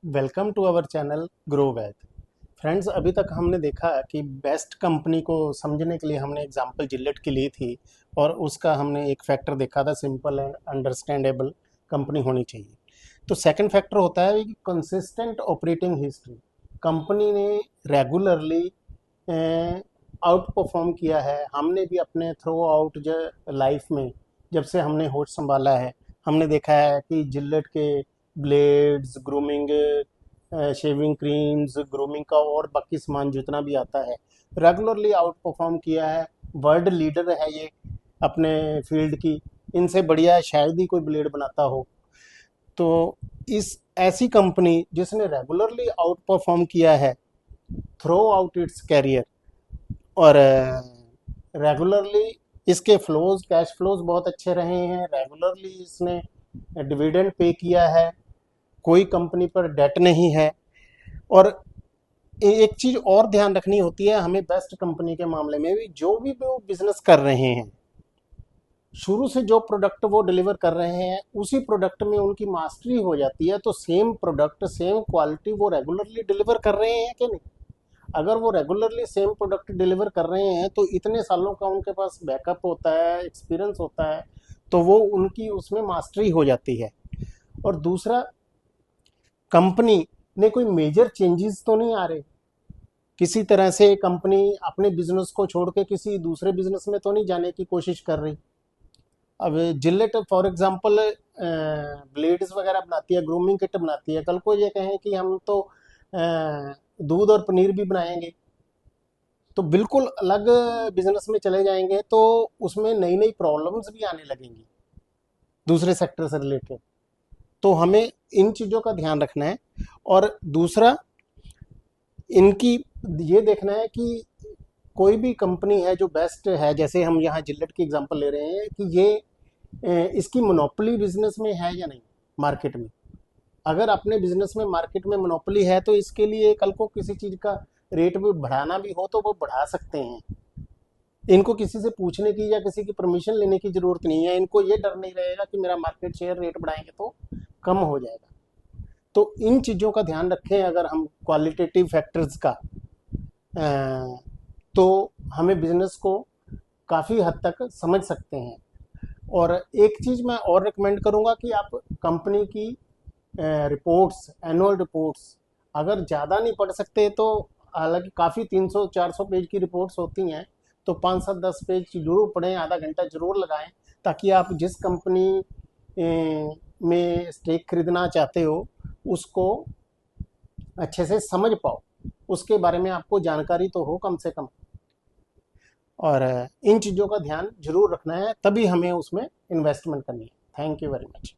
Welcome to our channel grow with. Friends, अभी तक हमने देखा कि बेस्ट कंपनी को समझने के लिए हमने एग्जांपल जिलेट की ली थी और उसका हमने एक फैक्टर देखा था, सिंपल एंड अंडरस्टैंडेबल कंपनी होनी चाहिए। तो सेकंड फैक्टर होता है कि कंसिस्टेंट ऑपरेटिंग हिस्ट्री। कंपनी ने रेगुलरली आउट परफॉर्म किया है। हमने भी अपने थ्रू आउट लाइफ में जब से हमने होश संभाला है, हमने देखा है कि जिलेट के blades, grooming, shaving creams, grooming का और बाकी सामान जितना भी आता है, रेगुलरली आउट परफॉर्म किया है। वर्ल्ड लीडर है ये अपने फील्ड की। इनसे बढ़िया शायद ही कोई ब्लेड बनाता हो। तो इस ऐसी कंपनी जिसने रेगुलरली आउट परफॉर्म किया है थ्रू आउट इट्स कैरियर, और रेगुलरली इसके फ्लोज, कैश फ्लोज बहुत अच्छे रहे हैं। रेगुलरली इसने डिविडेंड पे किया है, कोई कंपनी पर डेट नहीं है। और एक चीज और ध्यान रखनी होती है हमें बेस्ट कंपनी के मामले में भी, जो भी वो बिजनेस कर रहे हैं, शुरू से जो प्रोडक्ट वो डिलीवर कर रहे हैं उसी प्रोडक्ट में उनकी मास्टरी हो जाती है। तो सेम प्रोडक्ट, सेम क्वालिटी वो रेगुलरली डिलीवर कर रहे हैं कि नहीं। अगर वो रेगुलरली सेम प्रोडक्ट डिलीवर कर रहे हैं तो इतने सालों का उनके पास बैकअप होता है, एक्सपीरियंस होता है, तो वो उनकी उसमें मास्टरी हो जाती है। और दूसरा, कंपनी ने कोई मेजर चेंजेस तो नहीं आ रहे। किसी तरह से कंपनी अपने बिजनेस को छोड़ के किसी दूसरे बिजनेस में तो नहीं जाने की कोशिश कर रही। अब जिलेट फॉर एग्जांपल ब्लेड्स वगैरह बनाती है, ग्रूमिंग किट बनाती है। कल को ये कहें कि हम तो दूध और पनीर भी बनाएंगे, तो बिल्कुल अलग बिजनेस में चले जाएंगे, तो उसमें नई नई प्रॉब्लम्स भी आने लगेंगी दूसरे सेक्टर से रिलेटेड। तो हमें इन चीज़ों का ध्यान रखना है। और दूसरा, इनकी ये देखना है कि कोई भी कंपनी है जो बेस्ट है, जैसे हम यहाँ जिलेट की एग्जांपल ले रहे हैं, कि ये इसकी मोनोपोली बिजनेस में है या नहीं मार्केट में। अगर अपने बिजनेस में मार्केट में मोनोपोली है तो इसके लिए कल को किसी चीज़ का रेट भी बढ़ाना भी हो तो वो बढ़ा सकते हैं। इनको किसी से पूछने की या किसी की परमिशन लेने की जरूरत नहीं है। इनको ये डर नहीं रहेगा कि मेरा मार्केट शेयर रेट बढ़ाएंगे तो कम हो जाएगा। तो इन चीज़ों का ध्यान रखें अगर हम क्वालिटेटिव फैक्टर्स का, तो हमें बिजनेस को काफ़ी हद तक समझ सकते हैं। और एक चीज़ मैं और रिकमेंड करूँगा कि आप कंपनी की रिपोर्ट्स, एनुअल रिपोर्ट्स अगर ज़्यादा नहीं पढ़ सकते तो, हालांकि काफ़ी 300-400 पेज की रिपोर्ट्स होती हैं, तो 5-7-10 पेज जरूर पढ़ें, आधा घंटा जरूर लगाएं, ताकि आप जिस कंपनी में स्टेक खरीदना चाहते हो उसको अच्छे से समझ पाओ, उसके बारे में आपको जानकारी तो हो कम से कम। और इन चीज़ों का ध्यान जरूर रखना है, तभी हमें उसमें इन्वेस्टमेंट करनी है। Thank you very much.